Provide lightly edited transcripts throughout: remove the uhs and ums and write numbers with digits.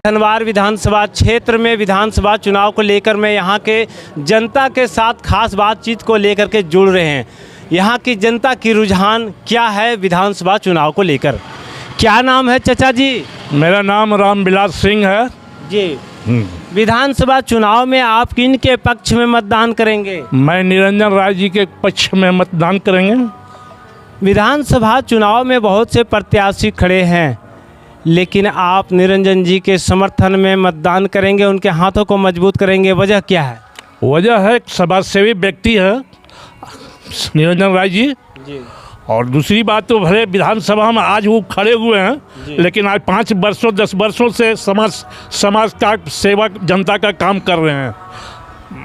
धनवार विधानसभा क्षेत्र में विधानसभा चुनाव को लेकर मैं यहाँ के जनता के साथ खास बातचीत को लेकर के जुड़ रहे हैं। यहाँ की जनता की रुझान क्या है विधानसभा चुनाव को लेकर। क्या नाम है चाचा जी? मेरा नाम रामविलास सिंह है जी। विधानसभा चुनाव में आप किन के पक्ष में मतदान करेंगे? मैं निरंजन राय जी के पक्ष में मतदान करेंगे। विधानसभा चुनाव में बहुत से प्रत्याशी खड़े हैं, लेकिन आप निरंजन जी के समर्थन में मतदान करेंगे, उनके हाथों को मजबूत करेंगे। वजह क्या है? वजह है समाज सेवी व्यक्ति है निरंजन राय जी। और दूसरी बात तो भले विधानसभा में आज वो खड़े हुए हैं, लेकिन आज 5 वर्षों 10 वर्षों से समाज का सेवा जनता का काम कर रहे हैं।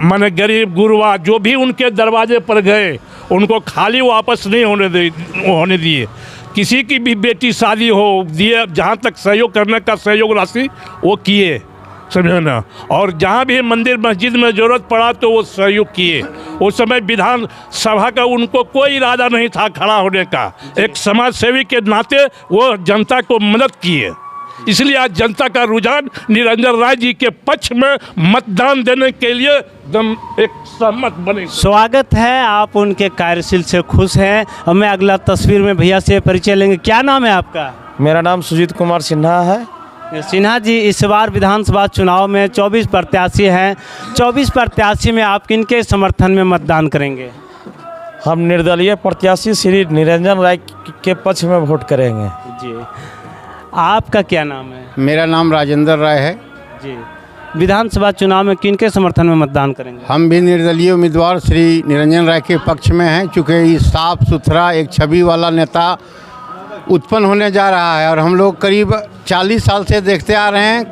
माने गरीब गुरबा जो भी उनके दरवाजे पर गए उनको खाली वापस नहीं होने दिए। किसी की भी बेटी शादी हो दिए, जहाँ तक सहयोग करने का सहयोग राशि वो किए, समझे ना। और जहाँ भी मंदिर मस्जिद में ज़रूरत पड़ा तो वो सहयोग किए। उस समय विधान सभा का उनको कोई इरादा नहीं था खड़ा होने का। एक समाज सेवी के नाते वो जनता को मदद किए। इसलिए आज जनता का रुझान निरंजन राय जी के पक्ष में मतदान देने के लिए एकदम एक सहमत बने। स्वागत है, आप उनके कार्यशील से खुश हैं। और मैं अगला तस्वीर में भैया से परिचय लेंगे। क्या नाम है आपका? मेरा नाम सुजीत कुमार सिन्हा है। सिन्हा जी, इस बार विधानसभा चुनाव में 24 प्रत्याशी हैं। 24 प्रत्याशी में आप किन के समर्थन में मतदान करेंगे? हम निर्दलीय प्रत्याशी श्री निरंजन राय के पक्ष में वोट करेंगे। जी। आपका क्या नाम है? मेरा नाम राजेंद्र राय है। जी। विधानसभा चुनाव में किन के समर्थन में मतदान करेंगे? हम भी निर्दलीय उम्मीदवार श्री निरंजन राय के पक्ष में हैं, चूँकि साफ सुथरा एक छवि वाला नेता उत्पन्न होने जा रहा है। और हम लोग करीब 40 साल से देखते आ रहे हैं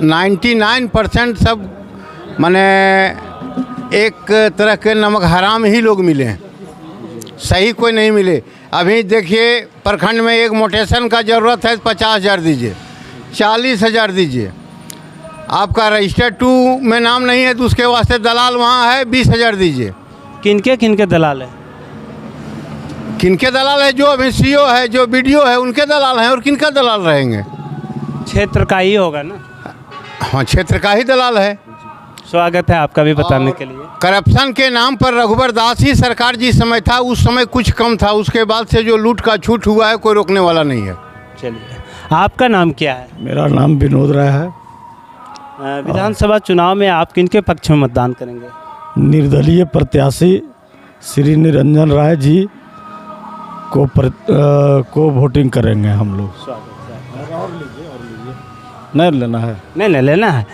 99% सब माने एक तरह के नमक हराम ही लोग मिले हैं, सही कोई नहीं मिले। अभी देखिए प्रखंड में एक मोटेशन का ज़रूरत है 50,000 दीजिए, 40,000 दीजिए। आपका रजिस्टर 2 में नाम नहीं है तो उसके वास्ते दलाल वहाँ है, 20,000 दीजिए। किनके दलाल है? किनके दलाल है? जो अभी सीओ है, जो बीडीओ है, उनके दलाल हैं। और किनका दलाल रहेंगे? क्षेत्र का ही होगा ना। हाँ, क्षेत्र का ही दलाल है। स्वागत है आपका भी बताने के लिए। करप्शन के नाम पर रघुवर दास ही सरकार जिस समय था उस समय कुछ कम था, उसके बाद से जो लूट का छूट हुआ है कोई रोकने वाला नहीं है। चलिए, आपका नाम क्या है? मेरा नाम विनोद राय है। विधानसभा चुनाव में आप किनके पक्ष में मतदान करेंगे? निर्दलीय प्रत्याशी श्री निरंजन राय जी को वोटिंग करेंगे हम लोग। नहीं लेना है? नहीं लेना है।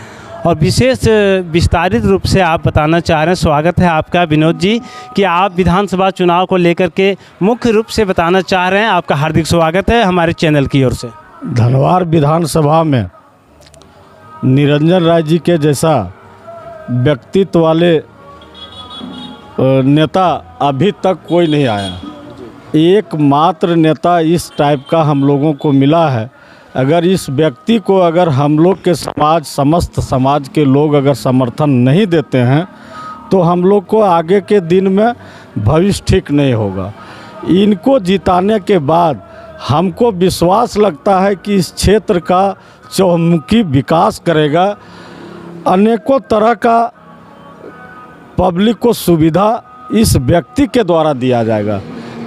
और विशेष विस्तारित रूप से आप बताना चाह रहे हैं, स्वागत है आपका विनोद जी, कि आप विधानसभा चुनाव को लेकर के मुख्य रूप से बताना चाह रहे हैं। आपका हार्दिक स्वागत है हमारे चैनल की ओर से। धनवार विधानसभा में निरंजन राय जी के जैसा व्यक्तित्व वाले नेता अभी तक कोई नहीं आया। एकमात्र नेता इस टाइप का हम लोगों को मिला है। अगर इस व्यक्ति को अगर हम लोग के समस्त समाज के लोग अगर समर्थन नहीं देते हैं तो हम लोग को आगे के दिन में भविष्य ठीक नहीं होगा। इनको जिताने के बाद हमको विश्वास लगता है कि इस क्षेत्र का चहुमुखी विकास करेगा। अनेकों तरह का पब्लिक को सुविधा इस व्यक्ति के द्वारा दिया जाएगा।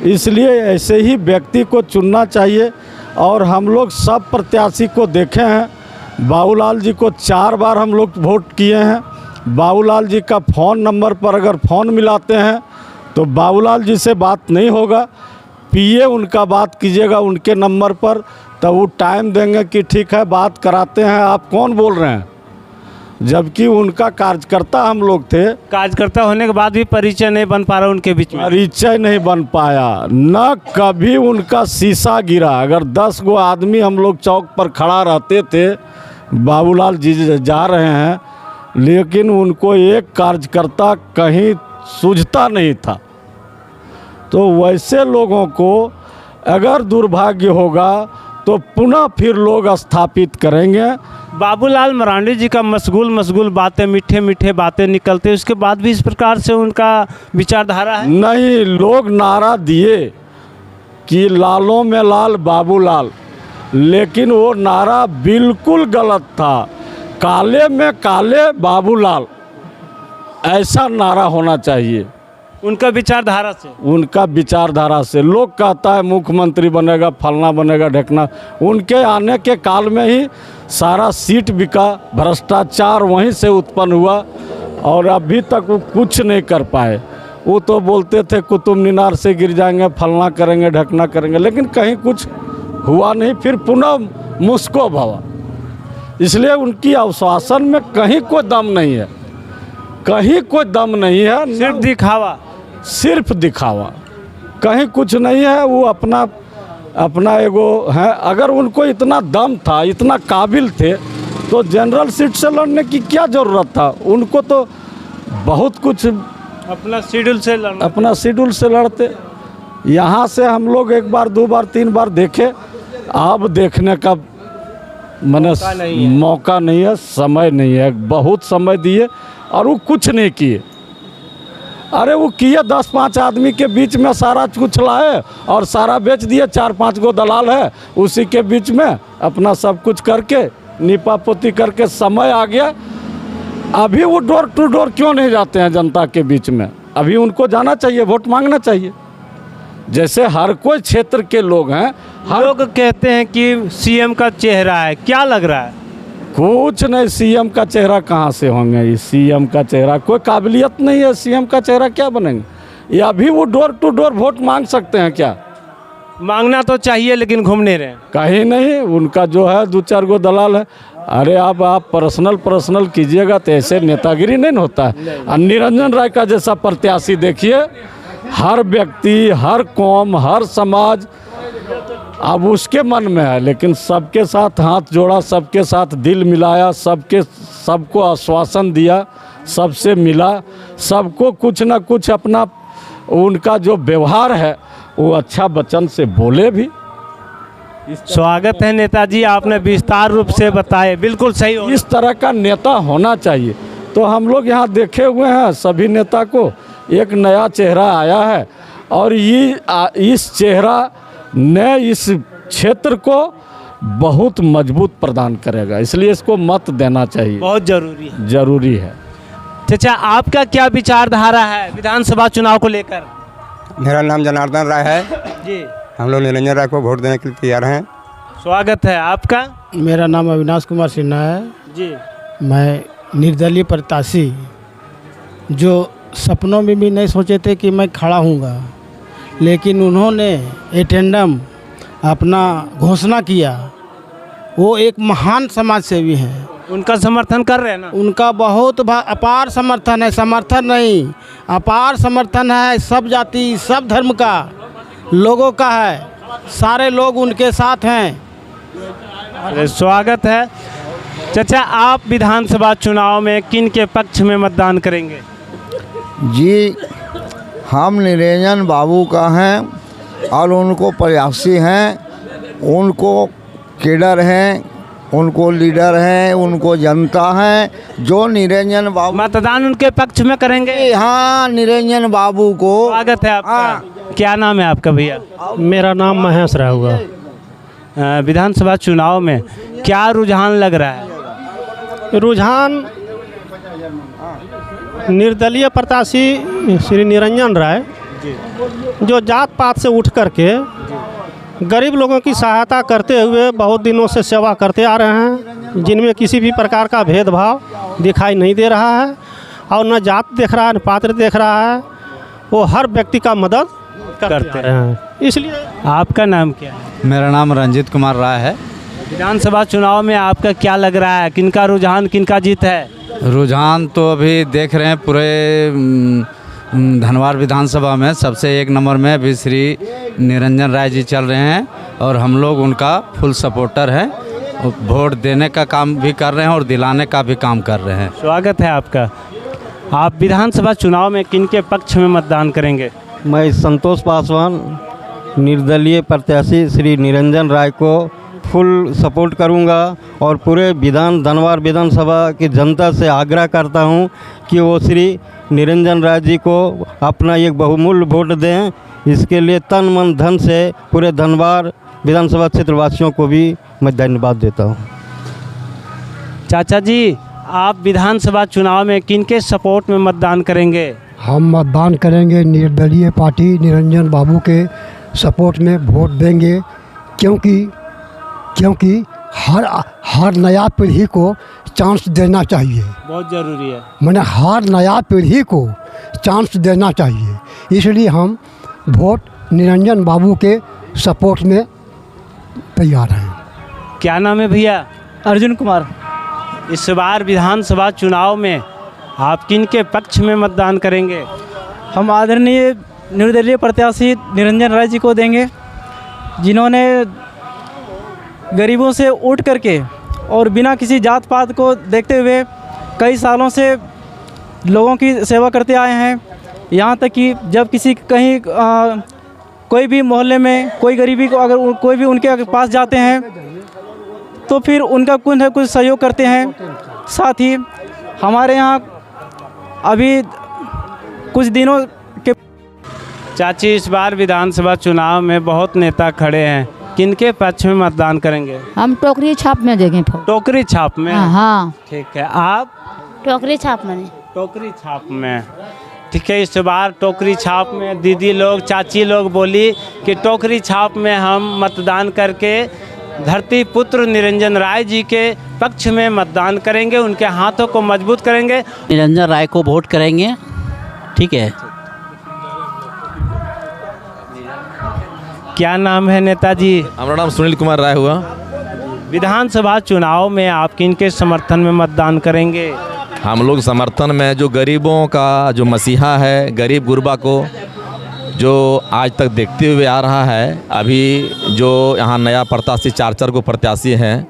इसलिए ऐसे ही व्यक्ति को चुनना चाहिए। और हम लोग सब प्रत्याशी को देखे हैं। बाबूलाल जी को 4 बार हम लोग वोट किए हैं। बाबूलाल जी का फ़ोन नंबर पर अगर फ़ोन मिलाते हैं तो बाबूलाल जी से बात नहीं होगा, पीए उनका बात कीजिएगा उनके नंबर पर, तो वो टाइम देंगे कि ठीक है बात कराते हैं, आप कौन बोल रहे हैं। जबकि उनका कार्यकर्ता हम लोग थे। कार्यकर्ता होने के बाद भी परिचय नहीं बन पा रहा उनके बीच में। परिचय नहीं बन पाया, न कभी उनका शीशा गिरा। अगर 10 गो आदमी हम लोग चौक पर खड़ा रहते थे, बाबूलाल जी जा रहे हैं, लेकिन उनको एक कार्यकर्ता कहीं सूझता नहीं था। तो वैसे लोगों को अगर दुर्भाग्य होगा तो पुनः फिर लोग स्थापित करेंगे। बाबूलाल मरांडी जी का मशगूल बातें, मीठे बातें निकलते, उसके बाद भी इस प्रकार से उनका विचारधारा है। नहीं, लोग नारा दिए कि लालों में लाल बाबूलाल, लेकिन वो नारा बिल्कुल गलत था। काले में काले बाबूलाल, ऐसा नारा होना चाहिए। उनका विचारधारा से, उनका विचारधारा से लोग कहता है मुख्यमंत्री बनेगा, फलना बनेगा, ढकना। उनके आने के काल में ही सारा सीट बिका, भ्रष्टाचार वहीं से उत्पन्न हुआ और अभी तक वो कुछ नहीं कर पाए। वो तो बोलते थे कुतुब मीनार से गिर जाएंगे, फलना करेंगे, ढकना करेंगे, लेकिन कहीं कुछ हुआ नहीं। फिर पुनः मुस्को भवा। इसलिए उनकी आश्वासन में कहीं कोई दम नहीं है, कहीं कोई दम नहीं है, सिर्फ दिखावा, सिर्फ दिखावा, कहीं कुछ नहीं है। वो अपना एगो है। अगर उनको इतना दम था, इतना काबिल थे, तो जनरल सीट से लड़ने की क्या ज़रूरत था। उनको तो बहुत कुछ अपना शेड्यूल से लड़ना, अपना शेड्यूल से लड़ते। यहाँ से हम लोग एक बार, दो बार, तीन बार देखे, अब देखने का मने मौका नहीं है, समय नहीं है। बहुत समय दिए और वो कुछ नहीं किए। अरे वो किए 10-5 आदमी के बीच में सारा कुछ लाए और सारा बेच दिए। 4-5 गो दलाल है, उसी के बीच में अपना सब कुछ करके नीपा पोती करके समय आ गया। अभी वो डोर टू डोर क्यों नहीं जाते हैं जनता के बीच में? अभी उनको जाना चाहिए, वोट मांगना चाहिए, जैसे हर कोई क्षेत्र के लोग हैं। हर लोग कहते हैं कि सीएम का चेहरा है, क्या लग रहा है? कुछ नहीं, सीएम का चेहरा कहाँ से होंगे? ये सीएम का चेहरा कोई काबिलियत नहीं है। सीएम का चेहरा क्या बनेंगे? ये अभी वो डोर टू डोर वोट मांग सकते हैं क्या? मांगना तो चाहिए लेकिन घूम नहीं रहे। कहीं नहीं। उनका जो है 2-4 गो दलाल है। अरे अब आप पर्सनल कीजिएगा तो ऐसे नेतागिरी नहीं न होता है। और निरंजन राय का जैसा प्रत्याशी देखिए, हर व्यक्ति, हर कौम, हर समाज अब उसके मन में है, लेकिन सबके साथ हाथ जोड़ा, सबके साथ दिल मिलाया, सबको आश्वासन दिया, सबसे मिला, सबको कुछ ना कुछ अपना उनका जो व्यवहार है वो अच्छा वचन से बोले भी। स्वागत है नेताजी, आपने विस्तार रूप से बताए, बिल्कुल सही हो। इस तरह का नेता होना चाहिए। तो हम लोग यहाँ देखे हुए हैं सभी नेता को, एक नया चेहरा आया है और इस चेहरा ने इस क्षेत्र को बहुत मजबूत प्रदान करेगा, इसलिए इसको मत देना चाहिए, बहुत जरूरी है। चाचा, आपका क्या विचारधारा है विधानसभा चुनाव को लेकर? मेरा नाम जनार्दन राय है जी। हम लोग निरंजन राय को वोट देने के लिए तैयार हैं। स्वागत है आपका। मेरा नाम अविनाश कुमार सिन्हा है जी। मैं निर्दलीय प्रत्याशी, जो सपनों में भी नहीं सोचे थे कि मैं खड़ा हूँगा, लेकिन उन्होंने एटेंडम अपना घोषणा किया। वो एक महान समाज सेवी हैं। उनका समर्थन कर रहे हैं ना? उनका बहुत अपार समर्थन है, समर्थन नहीं अपार समर्थन है। सब जाति, सब धर्म का लोगों का है, सारे लोग उनके साथ हैं। अरे स्वागत है। चाचा, आप विधानसभा चुनाव में किन के पक्ष में मतदान करेंगे? जी, हम निरंजन बाबू का हैं और उनको प्रयासी हैं, उनको केडर हैं, उनको लीडर हैं, उनको जनता हैं। जो निरंजन बाबू, मतदान उनके पक्ष में करेंगे? हाँ, निरंजन बाबू को स्वागत है आपका। क्या नाम है आपका भैया? मेरा नाम महेश राय हुआ। विधानसभा चुनाव में क्या रुझान लग रहा है? रुझान निर्दलीय प्रत्याशी श्री निरंजन राय, जो जात पात से उठ करके गरीब लोगों की सहायता करते हुए बहुत दिनों से सेवा करते आ रहे हैं, जिनमें किसी भी प्रकार का भेदभाव दिखाई नहीं दे रहा है और न जात देख रहा है न पात्र देख रहा है। वो हर व्यक्ति का मदद करते हैं। इसलिए आपका नाम क्या है? मेरा नाम रंजीत कुमार राय है। विधानसभा चुनाव में आपका क्या लग रहा है, किनका रुझान, किनका जीत है? रुझान तो अभी देख रहे हैं पूरे धनवार विधानसभा में सबसे एक नंबर में अभी श्री निरंजन राय जी चल रहे हैं और हम लोग उनका फुल सपोर्टर हैं। वोट देने का काम भी कर रहे हैं और दिलाने का भी काम कर रहे हैं। स्वागत है आपका। आप विधानसभा चुनाव में किन के पक्ष में मतदान करेंगे? मैं संतोष पासवान, निर्दलीय प्रत्याशी श्री निरंजन राय को फुल सपोर्ट करूंगा और पूरे धनवार विधानसभा की जनता से आग्रह करता हूं कि वो श्री निरंजन राय जी को अपना एक बहुमूल्य वोट दें। इसके लिए तन मन धन से पूरे धनवार विधानसभा क्षेत्रवासियों को भी मैं धन्यवाद देता हूँ। चाचा जी, आप विधानसभा चुनाव में किनके सपोर्ट में मतदान करेंगे? हम मतदान करेंगे निर्दलीय पार्टी निरंजन बाबू के सपोर्ट में वोट देंगे, क्योंकि हर नया पीढ़ी को चांस देना चाहिए। बहुत ज़रूरी है। मैंने हर नया पीढ़ी को चांस देना चाहिए, इसलिए हम वोट निरंजन बाबू के सपोर्ट में तैयार हैं। क्या नाम है भैया? अर्जुन कुमार। इस बार विधानसभा चुनाव में आप किनके पक्ष में मतदान करेंगे? हम आदरणीय निर्दलीय प्रत्याशी निरंजन राय जी को देंगे, जिन्होंने गरीबों से उठ करके और बिना किसी जात पात को देखते हुए कई सालों से लोगों की सेवा करते आए हैं। यहाँ तक कि जब किसी कहीं कोई भी मोहल्ले में कोई गरीबी को अगर कोई भी उनके पास जाते हैं तो फिर उनका कुछ न कुछ सहयोग करते हैं। साथ ही हमारे यहाँ अभी कुछ दिनों के चाची, इस बार विधानसभा चुनाव में बहुत नेता खड़े हैं, किनके पक्ष में मतदान करेंगे? हम टोकरी छाप में देंगे। टोकरी छाप में? हाँ। ठीक है। आप? टोकरी छाप में। टोकरी छाप में, ठीक है। इस बार टोकरी छाप में दीदी लोग, चाची लोग बोली कि टोकरी छाप में हम मतदान करके धरती पुत्र निरंजन राय जी के पक्ष में मतदान करेंगे, उनके हाथों को मजबूत करेंगे, निरंजन राय को वोट करेंगे। ठीक है। क्या नाम है नेताजी? हमारा नाम सुनील कुमार राय हुआ। विधानसभा चुनाव में आप किनके समर्थन में मतदान करेंगे? हम लोग समर्थन में जो गरीबों का जो मसीहा है, गरीब गुरबा को जो आज तक देखते हुए आ रहा है, अभी जो यहाँ नया प्रत्याशी चार को प्रत्याशी हैं,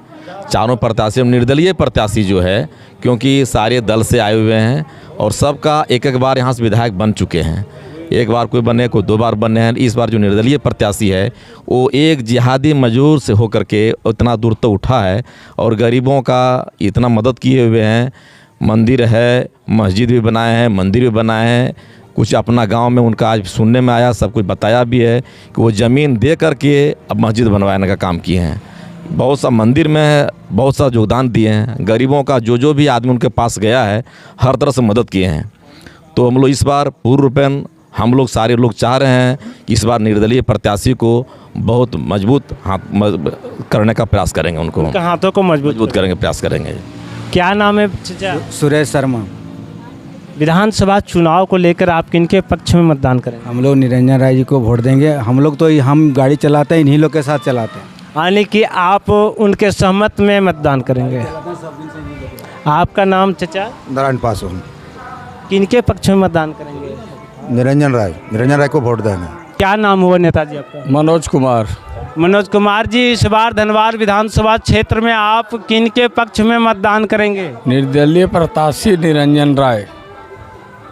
चारों प्रत्याशी निर्दलीय प्रत्याशी जो है, क्योंकि सारे दल से आए हुए हैं और सबका एक एक बार यहाँ से विधायक बन चुके हैं। एक बार कोई बने, कोई 2 बार बने हैं। इस बार जो निर्दलीय प्रत्याशी है वो एक जिहादी मजदूर से होकर के उतना दूर तक उठा है और गरीबों का इतना मदद किए हुए हैं। मंदिर है, मस्जिद भी बनाए हैं, मंदिर भी बनाए हैं। कुछ अपना गांव में उनका आज सुनने में आया, सब कुछ बताया भी है कि वो ज़मीन दे करके अब मस्जिद बनवाने का काम किए हैं। बहुत सा मंदिर में बहुत सा योगदान दिए हैं। गरीबों का जो भी आदमी उनके पास गया है, हर तरह से मदद किए हैं। तो हम लोग इस बार पूर्ण रूपेण हम लोग सारे लोग चाह रहे हैं कि इस बार निर्दलीय प्रत्याशी को बहुत मजबूत करने का प्रयास करेंगे, उनको हाथों को मजबूत करेंगे, प्रयास करेंगे। क्या नाम है चाचा? सुरेश शर्मा। विधानसभा चुनाव को लेकर आप किनके पक्ष में मतदान करेंगे? हम लोग निरंजन राय जी को वोट देंगे। हम लोग तो हम गाड़ी चलाते हैं, इन्हीं लोग के साथ चलाते हैं। यानी कि आप उनके सहमत में मतदान करेंगे। आपका नाम चाचा? नारायण पासवान। किनके पक्ष में मतदान करेंगे? निरंजन राय को वोट देंगे। क्या नाम हुआ नेताजी आपका? मनोज कुमार। मनोज कुमार जी, इस बार धनवार विधानसभा क्षेत्र में आप किनके पक्ष में मतदान करेंगे? निर्दलीय प्रत्याशी निरंजन राय।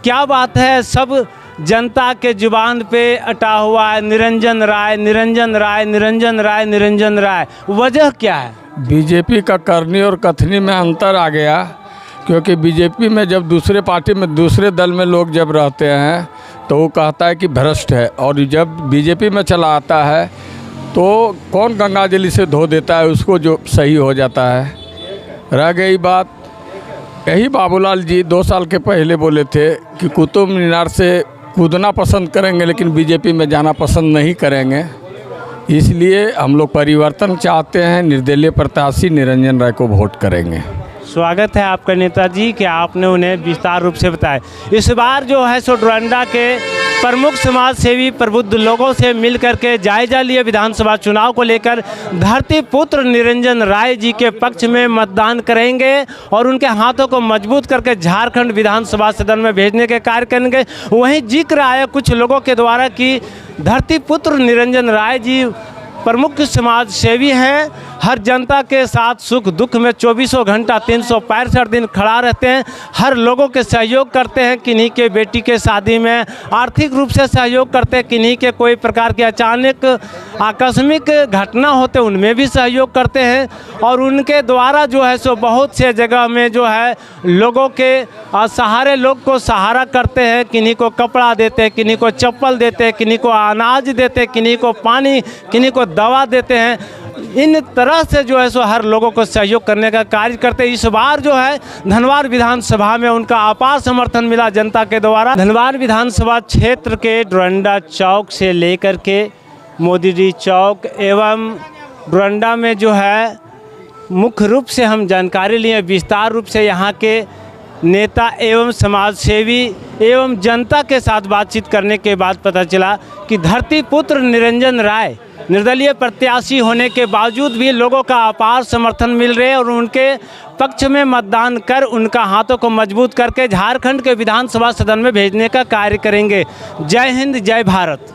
क्या बात है, सब जनता के जुबान पे अटा हुआ है निरंजन राय, निरंजन राय, निरंजन राय, निरंजन राय। वजह क्या है? बीजेपी का करनी और कथनी में अंतर आ गया, क्योंकि बीजेपी में जब दूसरे पार्टी में दूसरे दल में लोग जब रहते हैं तो वो कहता है कि भ्रष्ट है, और जब बीजेपी में चला आता है तो कौन गंगाजली से धो देता है उसको, जो सही हो जाता है। रह गई बात, यही बाबूलाल जी 2 साल के पहले बोले थे कि कुतुब मीनार से कूदना पसंद करेंगे लेकिन बीजेपी में जाना पसंद नहीं करेंगे। इसलिए हम लोग परिवर्तन चाहते हैं, निर्दलीय प्रत्याशी निरंजन राय को वोट करेंगे। स्वागत है आपका नेताजी कि आपने उन्हें विस्तार रूप से बताया। इस बार जो है सो डोरंडा के प्रमुख समाज सेवी प्रबुद्ध लोगों से मिल करके जायजा लिए विधानसभा चुनाव को लेकर। धरती पुत्र निरंजन राय जी के पक्ष में मतदान करेंगे और उनके हाथों को मजबूत करके झारखंड विधानसभा सदन में भेजने के कार्य करेंगे। वहीं जिक्र आया कुछ लोगों के द्वारा कि धरती पुत्र निरंजन राय जी प्रमुख समाज सेवी हैं, हर जनता के साथ सुख दुख में 24 घंटा 365 दिन खड़ा रहते हैं। हर लोगों के सहयोग करते हैं, किन्हीं के बेटी के शादी में आर्थिक रूप से सहयोग करते हैं, किन्हीं के कोई प्रकार के अचानक आकस्मिक घटना होते उनमें भी सहयोग करते हैं। और उनके द्वारा जो है सो बहुत से जगह में जो है लोगों के सहारे लोग को सहारा करते हैं, किन्हीं को कपड़ा देते हैं, किन्हीं को चप्पल देते हैं, किन्हीं को अनाज देते हैं, किन्हीं को पानी, किन्हीं को दवा देते हैं। इन तरह से जो है सो हर लोगों को सहयोग करने का कार्य करते हैं। इस बार जो है धनवार विधानसभा में उनका अपार समर्थन मिला जनता के द्वारा। धनवार विधानसभा क्षेत्र के डोरंडा चौक से लेकर के मोदी चौक एवं डोरंडा में जो है मुख्य रूप से हम जानकारी लिए, विस्तार रूप से यहाँ के नेता एवं समाज सेवी एवं जनता के साथ बातचीत करने के बाद पता चला कि धरती पुत्र निरंजन राय निर्दलीय प्रत्याशी होने के बावजूद भी लोगों का अपार समर्थन मिल रहे और उनके पक्ष में मतदान कर उनका हाथों को मजबूत करके झारखंड के विधानसभा सदन में भेजने का कार्य करेंगे। जय हिंद, जय भारत।